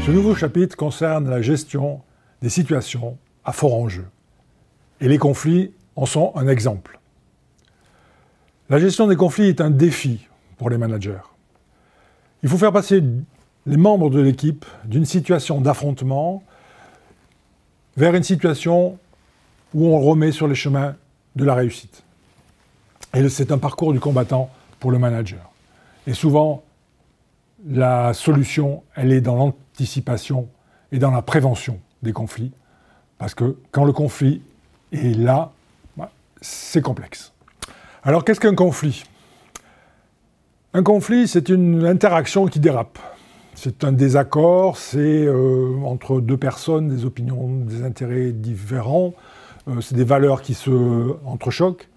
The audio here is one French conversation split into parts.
Ce nouveau chapitre concerne la gestion des situations à fort enjeu. Et les conflits en sont un exemple. La gestion des conflits est un défi pour les managers. Il faut faire passer les membres de l'équipe d'une situation d'affrontement vers une situation où on remet sur les chemins de la réussite. Et c'est un parcours du combattant pour le manager. Et souvent, la solution, elle est dans l'anticipation et dans la prévention des conflits. Parce que quand le conflit est là, c'est complexe. Alors, qu'est-ce qu'un conflit ? Un conflit, c'est une interaction qui dérape. C'est un désaccord, c'est entre deux personnes, des opinions, des intérêts différents, c'est des valeurs qui se entrechoquent.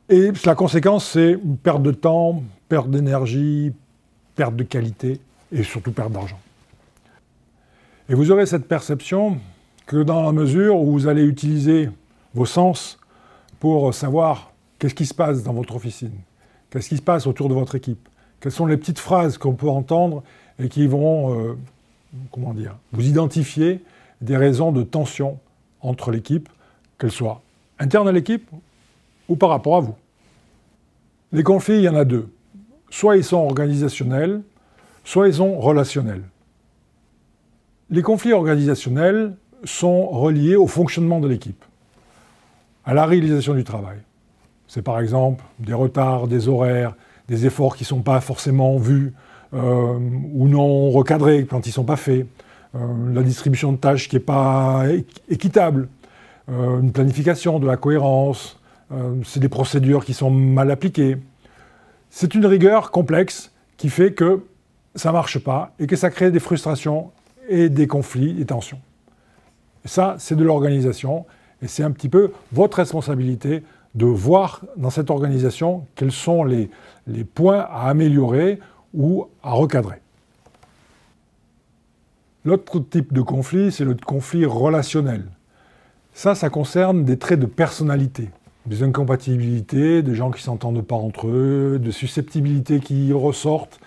Et la conséquence, c'est une perte de temps, perte d'énergie, perte de qualité et surtout perte d'argent. Et vous aurez cette perception que dans la mesure où vous allez utiliser vos sens pour savoir qu'est-ce qui se passe dans votre officine, qu'est-ce qui se passe autour de votre équipe, quelles sont les petites phrases qu'on peut entendre et qui vont vous identifier des raisons de tension entre l'équipe, qu'elles soient internes à l'équipe ou par rapport à vous. Les conflits, il y en a deux. Soit ils sont organisationnels, soit ils sont relationnels. Les conflits organisationnels sont reliés au fonctionnement de l'équipe, à la réalisation du travail. C'est par exemple des retards, des horaires, des efforts qui ne sont pas forcément vus ou non recadrés quand ils ne sont pas faits, la distribution de tâches qui n'est pas équitable, une planification, de la cohérence, c'est des procédures qui sont mal appliquées. C'est une rigueur complexe qui fait que ça ne marche pas et que ça crée des frustrations et des conflits, des tensions. Et ça, c'est de l'organisation et c'est un petit peu votre responsabilité de voir dans cette organisation quels sont les points à améliorer ou à recadrer. L'autre type de conflit, c'est le conflit relationnel. Ça concerne des traits de personnalité, des incompatibilités, des gens qui ne s'entendent pas entre eux, des susceptibilités qui ressortent,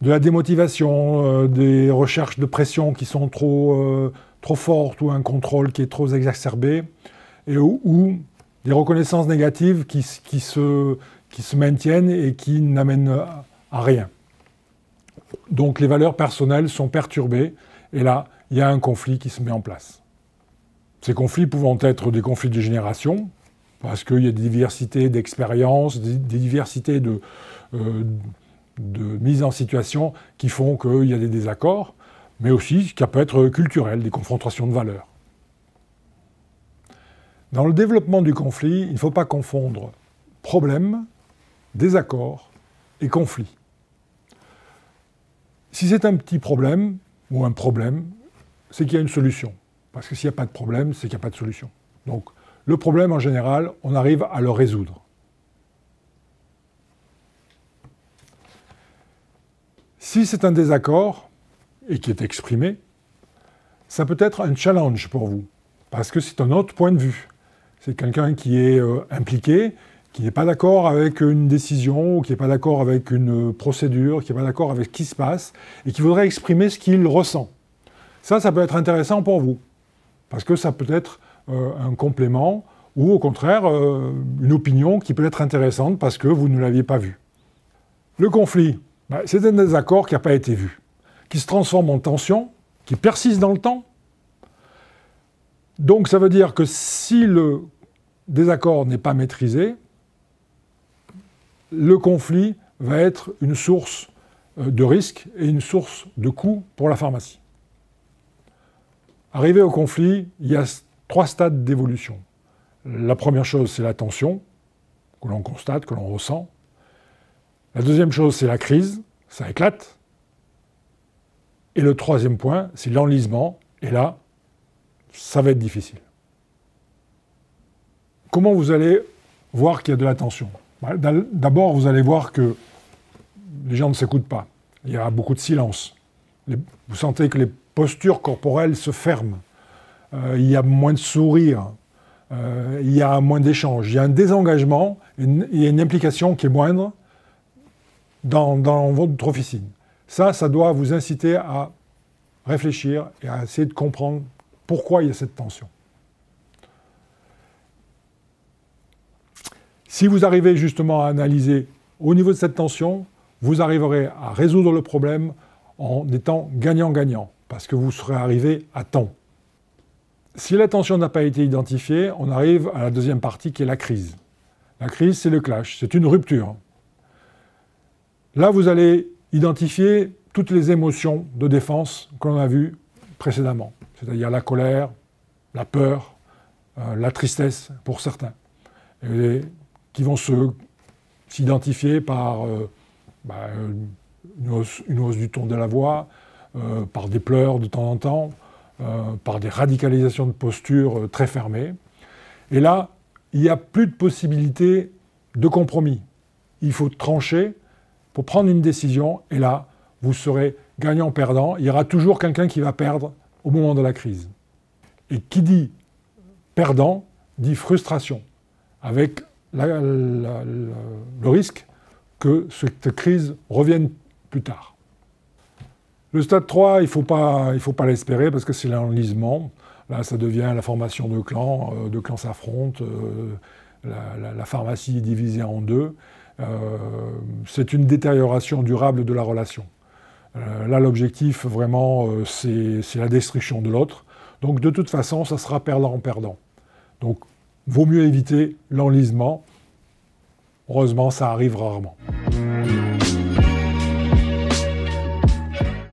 de la démotivation, des recherches de pression qui sont trop fortes ou un contrôle qui est trop exacerbé, ou des reconnaissances négatives qui se maintiennent et qui n'amènent à rien. Donc les valeurs personnelles sont perturbées et là, il y a un conflit qui se met en place. Ces conflits pouvant être des conflits de génération, parce qu'il y a des diversités d'expériences, des diversités de mise en situation qui font qu'il y a des désaccords, mais aussi ça peut être culturel, des confrontations de valeurs. Dans le développement du conflit, il ne faut pas confondre problème, désaccord et conflit. Si c'est un petit problème, ou un problème, c'est qu'il y a une solution. Parce que s'il n'y a pas de problème, c'est qu'il n'y a pas de solution. Donc, le problème, en général, on arrive à le résoudre. Si c'est un désaccord, et qui est exprimé, ça peut être un challenge pour vous, parce que c'est un autre point de vue. C'est quelqu'un qui est impliqué, qui n'est pas d'accord avec une décision, ou qui n'est pas d'accord avec une procédure, qui n'est pas d'accord avec ce qui se passe, et qui voudrait exprimer ce qu'il ressent. Ça peut être intéressant pour vous, parce que ça peut être un complément, ou au contraire, une opinion qui peut être intéressante parce que vous ne l'aviez pas vue. Le conflit, c'est un désaccord qui n'a pas été vu, qui se transforme en tension, qui persiste dans le temps. Donc ça veut dire que si le désaccord n'est pas maîtrisé, le conflit va être une source de risque et une source de coût pour la pharmacie. Arrivé au conflit, il y a 3 stades d'évolution. La première chose, c'est la tension, que l'on constate, que l'on ressent. La deuxième chose, c'est la crise, ça éclate. Et le troisième point, c'est l'enlisement, et là, ça va être difficile. Comment vous allez voir qu'il y a de la tension ? D'abord, vous allez voir que les gens ne s'écoutent pas. Il y a beaucoup de silence. Vous sentez que les postures corporelles se ferment. Il y a moins de sourires. Il y a moins d'échanges. Il y a un désengagement, il y a une implication qui est moindre dans votre officine. Ça doit vous inciter à réfléchir et à essayer de comprendre pourquoi il y a cette tension. Si vous arrivez justement à analyser au niveau de cette tension, vous arriverez à résoudre le problème en étant gagnant-gagnant, parce que vous serez arrivé à temps. Si la tension n'a pas été identifiée, on arrive à la deuxième partie qui est la crise. La crise, c'est le clash, c'est une rupture. Là, vous allez identifier toutes les émotions de défense qu'on a vues précédemment, c'est-à-dire la colère, la peur, la tristesse pour certains, et qui vont s'identifier par une hausse du ton de la voix, par des pleurs de temps en temps, par des radicalisations de posture très fermées. Et là, il n'y a plus de possibilité de compromis. Il faut trancher pour prendre une décision, et là, vous serez gagnant-perdant. Il y aura toujours quelqu'un qui va perdre au moment de la crise. Et qui dit perdant, dit frustration, avec le risque que cette crise revienne plus tard. Le stade 3, il faut pas l'espérer parce que c'est l'enlisement. Là, ça devient la formation de clans s'affrontent, la pharmacie est divisée en deux. C'est une détérioration durable de la relation. Là, l'objectif, vraiment, c'est la destruction de l'autre. Donc, de toute façon, ça sera perdant-perdant. Donc, vaut mieux éviter l'enlisement. Heureusement, ça arrive rarement.